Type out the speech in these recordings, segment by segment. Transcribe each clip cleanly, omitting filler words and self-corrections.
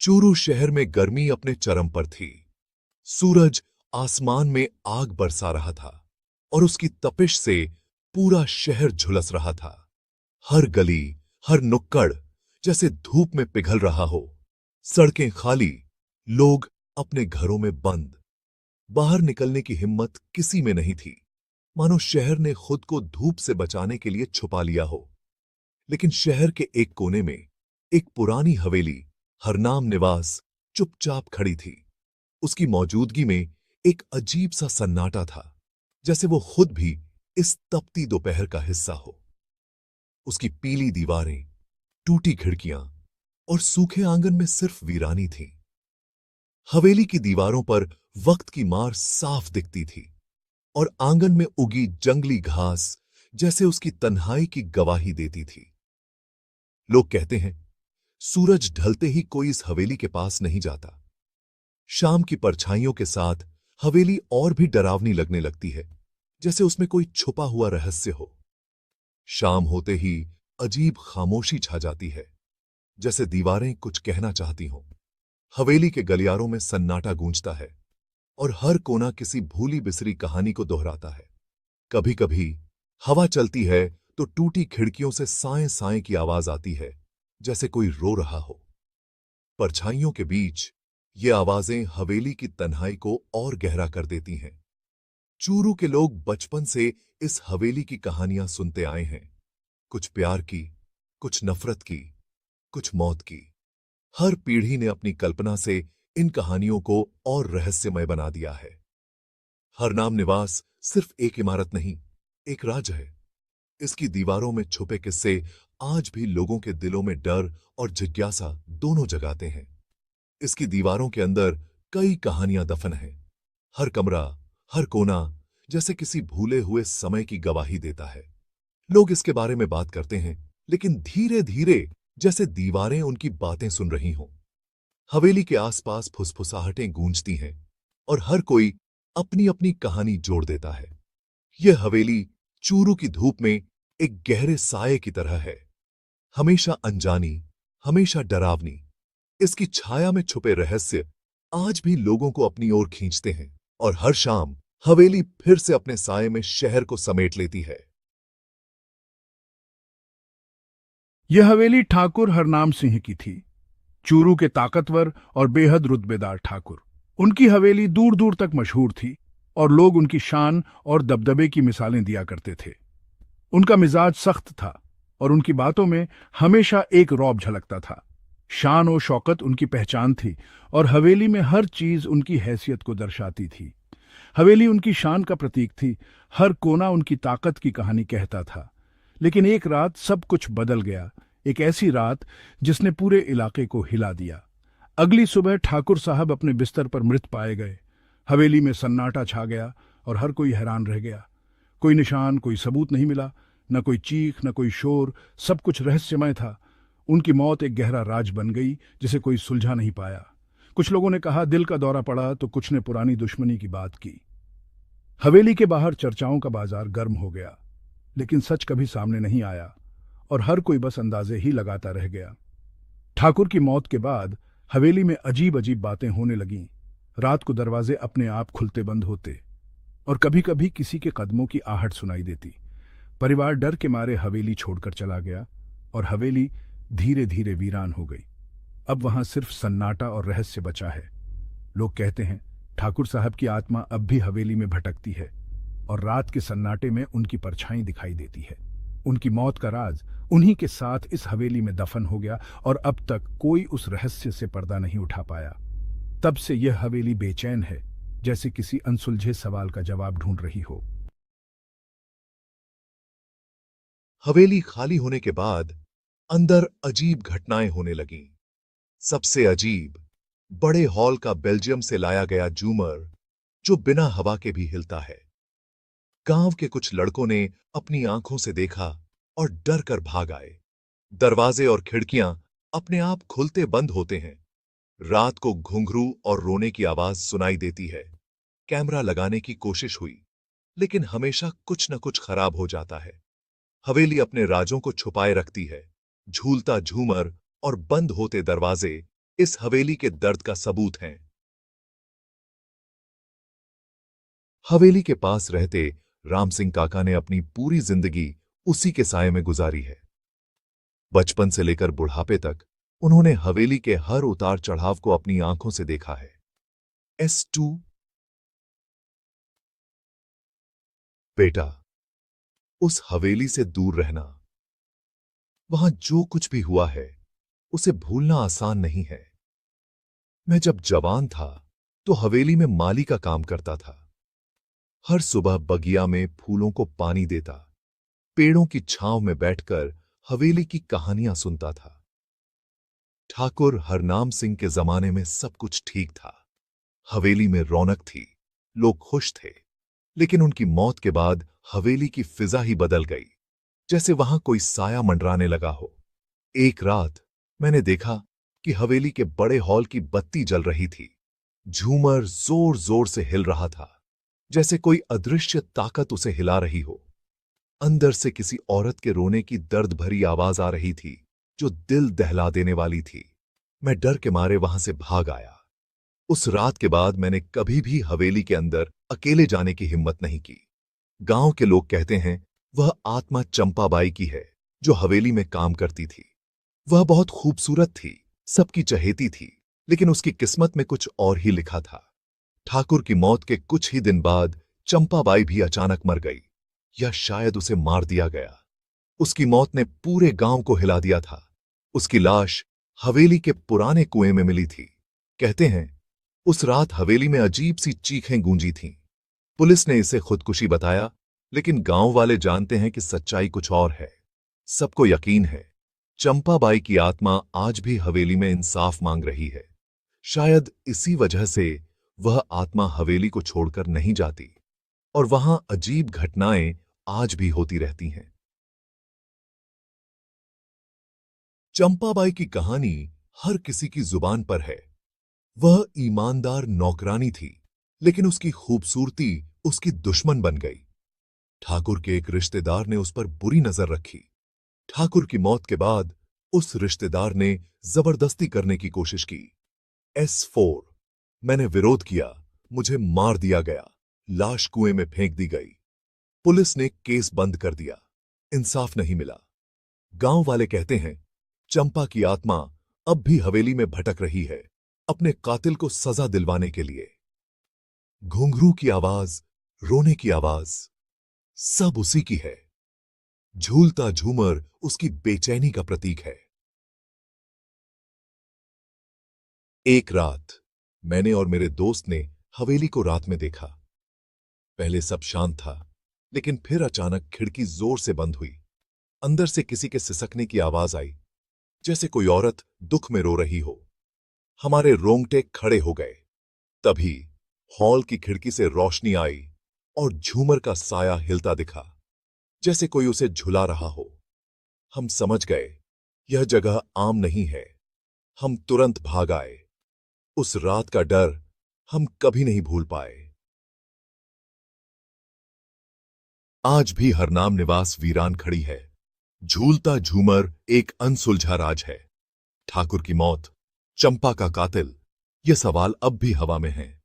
चूरू शहर में गर्मी अपने चरम पर थी। सूरज आसमान में आग बरसा रहा था और उसकी तपिश से पूरा शहर झुलस रहा था। हर गली, हर नुक्कड़ जैसे धूप में पिघल रहा हो। सड़कें खाली, लोग अपने घरों में बंद। बाहर निकलने की हिम्मत किसी में नहीं थी, मानो शहर ने खुद को धूप से बचाने के लिए छुपा लिया हो। लेकिन शहर के एक कोने में एक पुरानी हवेली हरनाम निवास चुपचाप खड़ी थी। उसकी मौजूदगी में एक अजीब सा सन्नाटा था, जैसे वो खुद भी इस तपती दोपहर का हिस्सा हो। उसकी पीली दीवारें, टूटी खिड़कियां और सूखे आंगन में सिर्फ वीरानी थी। हवेली की दीवारों पर वक्त की मार साफ दिखती थी और आंगन में उगी जंगली घास जैसे उसकी तन्हाई की गवाही देती थी। लोग कहते हैं, सूरज ढलते ही कोई इस हवेली के पास नहीं जाता। शाम की परछाइयों के साथ हवेली और भी डरावनी लगने लगती है, जैसे उसमें कोई छुपा हुआ रहस्य हो। शाम होते ही अजीब खामोशी छा जाती है, जैसे दीवारें कुछ कहना चाहती हों। हवेली के गलियारों में सन्नाटा गूंजता है और हर कोना किसी भूली बिसरी कहानी को दोहराता है। कभी कभी हवा चलती है तो टूटी खिड़कियों से साएं साएं की आवाज आती है, जैसे कोई रो रहा हो। परछाइयों के बीच ये आवाजें हवेली की तन्हाई को और गहरा कर देती हैं। चूरू के लोग बचपन से इस हवेली की कहानियां सुनते आए हैं, कुछ प्यार की, कुछ नफरत की, कुछ मौत की। हर पीढ़ी ने अपनी कल्पना से इन कहानियों को और रहस्यमय बना दिया है। हरनाम निवास सिर्फ एक इमारत नहीं, एक राज है। इसकी दीवारों में छुपे किस्से आज भी लोगों के दिलों में डर और जिज्ञासा दोनों जगाते हैं। इसकी दीवारों के अंदर कई कहानियां दफन हैं। हर कमरा, हर कोना जैसे किसी भूले हुए समय की गवाही देता है। लोग इसके बारे में बात करते हैं, लेकिन धीरे धीरे जैसे दीवारें उनकी बातें सुन रही हों। हवेली के आसपास फुसफुसाहटें गूंजती हैं और हर कोई अपनी अपनी कहानी जोड़ देता है। यह हवेली चूरू की धूप में एक गहरे साये की तरह है, हमेशा अनजानी, हमेशा डरावनी। इसकी छाया में छुपे रहस्य आज भी लोगों को अपनी ओर खींचते हैं और हर शाम हवेली फिर से अपने साये में शहर को समेट लेती है। यह हवेली ठाकुर हरनाम सिंह की थी, चूरू के ताकतवर और बेहद रुतबेदार ठाकुर। उनकी हवेली दूर दूर तक मशहूर थी और लोग उनकी शान और दबदबे की मिसालें दिया करते थे। उनका मिजाज सख्त था और उनकी बातों में हमेशा एक रौब झलकता था। शान और शौकत उनकी पहचान थी और हवेली में हर चीज उनकी हैसियत को दर्शाती थी। हवेली उनकी शान का प्रतीक थी, हर कोना उनकी ताकत की कहानी कहता था। लेकिन एक रात सब कुछ बदल गया, एक ऐसी रात जिसने पूरे इलाके को हिला दिया। अगली सुबह ठाकुर साहब अपने बिस्तर पर मृत पाए गए। हवेली में सन्नाटा छा गया और हर कोई हैरान रह गया। कोई निशान, कोई सबूत नहीं मिला, न कोई चीख, न कोई शोर, सब कुछ रहस्यमय था। उनकी मौत एक गहरा राज बन गई, जिसे कोई सुलझा नहीं पाया। कुछ लोगों ने कहा दिल का दौरा पड़ा, तो कुछ ने पुरानी दुश्मनी की बात की। हवेली के बाहर चर्चाओं का बाजार गर्म हो गया, लेकिन सच कभी सामने नहीं आया और हर कोई बस अंदाजे ही लगाता रह गया। ठाकुर की मौत के बाद हवेली में अजीब अजीब बातें होने लगीं। रात को दरवाजे अपने आप खुलते बंद होते और कभी कभी किसी के कदमों की आहट सुनाई देती। परिवार डर के मारे हवेली छोड़कर चला गया और हवेली धीरे धीरे वीरान हो गई। अब वहां सिर्फ सन्नाटा और रहस्य बचा है। लोग कहते हैं ठाकुर साहब की आत्मा अब भी हवेली में भटकती है और रात के सन्नाटे में उनकी परछाई दिखाई देती है। उनकी मौत का राज उन्हीं के साथ इस हवेली में दफन हो गया और अब तक कोई उस रहस्य से पर्दा नहीं उठा पाया। तब से यह हवेली बेचैन है, जैसे किसी अनसुलझे सवाल का जवाब ढूंढ रही हो। हवेली खाली होने के बाद अंदर अजीब घटनाएं होने लगीं। सबसे अजीब, बड़े हॉल का बेल्जियम से लाया गया जूमर, जो बिना हवा के भी हिलता है। गांव के कुछ लड़कों ने अपनी आंखों से देखा और डर कर भाग आए। दरवाजे और खिड़कियां अपने आप खुलते बंद होते हैं। रात को घुंघरू और रोने की आवाज सुनाई देती है। कैमरा लगाने की कोशिश हुई, लेकिन हमेशा कुछ न कुछ खराब हो जाता है। हवेली अपने राजों को छुपाए रखती है। झूलता झूमर और बंद होते दरवाजे इस हवेली के दर्द का सबूत हैं। हवेली के पास रहते राम सिंह काका ने अपनी पूरी जिंदगी उसी के साये में गुजारी है। बचपन से लेकर बुढ़ापे तक उन्होंने हवेली के हर उतार चढ़ाव को अपनी आंखों से देखा है। S2 बेटा, उस हवेली से दूर रहना। वहां जो कुछ भी हुआ है उसे भूलना आसान नहीं है। मैं जब जवान था तो हवेली में माली का काम करता था। हर सुबह बगिया में फूलों को पानी देता, पेड़ों की छांव में बैठकर हवेली की कहानियां सुनता था। ठाकुर हरनाम सिंह के जमाने में सब कुछ ठीक था। हवेली में रौनक थी, लोग खुश थे। लेकिन उनकी मौत के बाद हवेली की फिजा ही बदल गई, जैसे वहां कोई साया मंडराने लगा हो। एक रात मैंने देखा कि हवेली के बड़े हॉल की बत्ती जल रही थी। झूमर जोर जोर से हिल रहा था, जैसे कोई अदृश्य ताकत उसे हिला रही हो। अंदर से किसी औरत के रोने की दर्द भरी आवाज आ रही थी, जो दिल दहला देने वाली थी। मैं डर के मारे वहां से भाग आया। उस रात के बाद मैंने कभी भी हवेली के अंदर अकेले जाने की हिम्मत नहीं की। गांव के लोग कहते हैं वह आत्मा चंपाबाई की है, जो हवेली में काम करती थी। वह बहुत खूबसूरत थी, सबकी चहेती थी, लेकिन उसकी किस्मत में कुछ और ही लिखा था। ठाकुर की मौत के कुछ ही दिन बाद चंपाबाई भी अचानक मर गई, या शायद उसे मार दिया गया। उसकी मौत ने पूरे गांव को हिला दिया था। उसकी लाश हवेली के पुराने कुएं में मिली थी। कहते हैं उस रात हवेली में अजीब सी चीखें गूंजी थीं। पुलिस ने इसे खुदकुशी बताया, लेकिन गांव वाले जानते हैं कि सच्चाई कुछ और है। सबको यकीन है चंपाबाई की आत्मा आज भी हवेली में इंसाफ मांग रही है। शायद इसी वजह से वह आत्मा हवेली को छोड़कर नहीं जाती, और वहां अजीब घटनाएं आज भी होती रहती हैं। चंपाबाई की कहानी हर किसी की जुबान पर है। वह ईमानदार नौकरानी थी, लेकिन उसकी खूबसूरती उसकी दुश्मन बन गई। ठाकुर के एक रिश्तेदार ने उस पर बुरी नजर रखी। ठाकुर की मौत के बाद उस रिश्तेदार ने जबरदस्ती करने की कोशिश की। S4 मैंने विरोध किया, मुझे मार दिया गया, लाश कुएं में फेंक दी गई। पुलिस ने केस बंद कर दिया, इंसाफ नहीं मिला। गांव वाले कहते हैं चंपा की आत्मा अब भी हवेली में भटक रही है, अपने कातिल को सजा दिलवाने के लिए। घुंघरू की आवाज, रोने की आवाज, सब उसी की है। झूलता झूमर उसकी बेचैनी का प्रतीक है। एक रात मैंने और मेरे दोस्त ने हवेली को रात में देखा। पहले सब शांत था, लेकिन फिर अचानक खिड़की जोर से बंद हुई। अंदर से किसी के सिसकने की आवाज आई, जैसे कोई औरत दुख में रो रही हो। हमारे रोंगटे खड़े हो गए। तभी हॉल की खिड़की से रोशनी आई और झूमर का साया हिलता दिखा, जैसे कोई उसे झुला रहा हो। हम समझ गए यह जगह आम नहीं है। हम तुरंत भाग आए। उस रात का डर हम कभी नहीं भूल पाए। आज भी हरनाम निवास वीरान खड़ी है। झूलता झूमर एक अनसुलझा राज है। ठाकुर की मौत, चंपा का कातिल, यह सवाल अब भी हवा में है।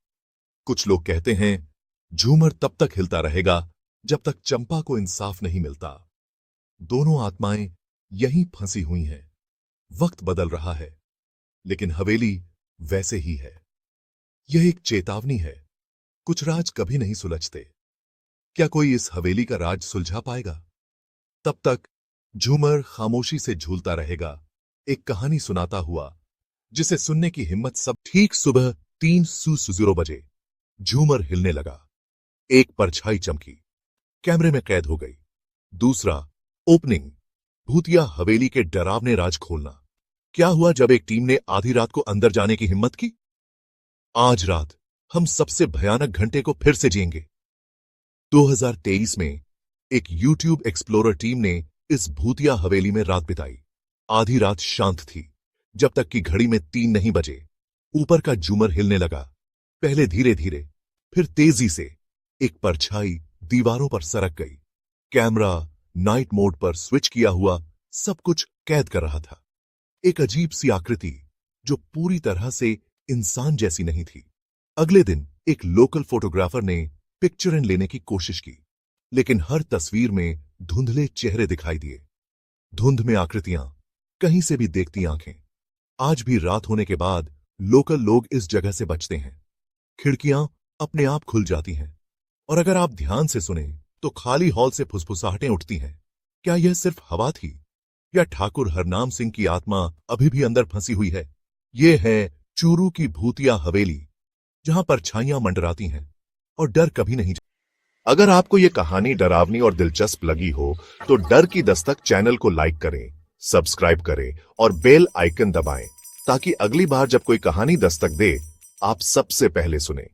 कुछ लोग कहते हैं झूमर तब तक हिलता रहेगा जब तक चंपा को इंसाफ नहीं मिलता। दोनों आत्माएं यहीं फंसी हुई हैं। वक्त बदल रहा है, लेकिन हवेली वैसे ही है। यह एक चेतावनी है, कुछ राज कभी नहीं सुलझते। क्या कोई इस हवेली का राज सुलझा पाएगा? तब तक झूमर खामोशी से झूलता रहेगा, एक कहानी सुनाता हुआ जिसे सुनने की हिम्मत सब। ठीक सुबह 3:00 बजे झूमर हिलने लगा। एक परछाई चमकी, कैमरे में कैद हो गई। दूसरा, ओपनिंग, भूतिया हवेली के डरावने राज खोलना। क्या हुआ जब एक टीम ने आधी रात को अंदर जाने की हिम्मत की? आज रात हम सबसे भयानक घंटे को फिर से जिएंगे। 2023 में एक YouTube एक्सप्लोरर टीम ने इस भूतिया हवेली में रात बिताई। आधी रात शांत थी, जब तक कि घड़ी में 3 नहीं बजे ऊपर का झूमर हिलने लगा। पहले धीरे धीरे, फिर तेजी से। एक परछाई दीवारों पर सरक गई। कैमरा नाइट मोड पर स्विच किया हुआ सब कुछ कैद कर रहा था। एक अजीब सी आकृति जो पूरी तरह से इंसान जैसी नहीं थी। अगले दिन एक लोकल फोटोग्राफर ने पिक्चर लेने की कोशिश की, लेकिन हर तस्वीर में धुंधले चेहरे दिखाई दिए, धुंध में आकृतियां, कहीं से भी देखती आंखें। आज भी रात होने के बाद लोकल लोग इस जगह से बचते हैं। खिड़कियां अपने आप खुल जाती हैं, और अगर आप ध्यान से सुने तो खाली हॉल से फुसफुसाहटें उठती हैं। क्या यह सिर्फ हवा थी, या ठाकुर हरनाम सिंह की आत्मा अभी भी अंदर फंसी हुई है? ये है चूरू की भूतिया हवेली, जहां परछाइयां मंडराती हैं और डर कभी नहीं। अगर आपको यह कहानी डरावनी और दिलचस्प लगी हो तो डर की दस्तक चैनल को लाइक करें, सब्सक्राइब करें और बेल आइकन दबाएं, ताकि अगली बार जब कोई कहानी दस्तक दे, आप सबसे पहले सुने।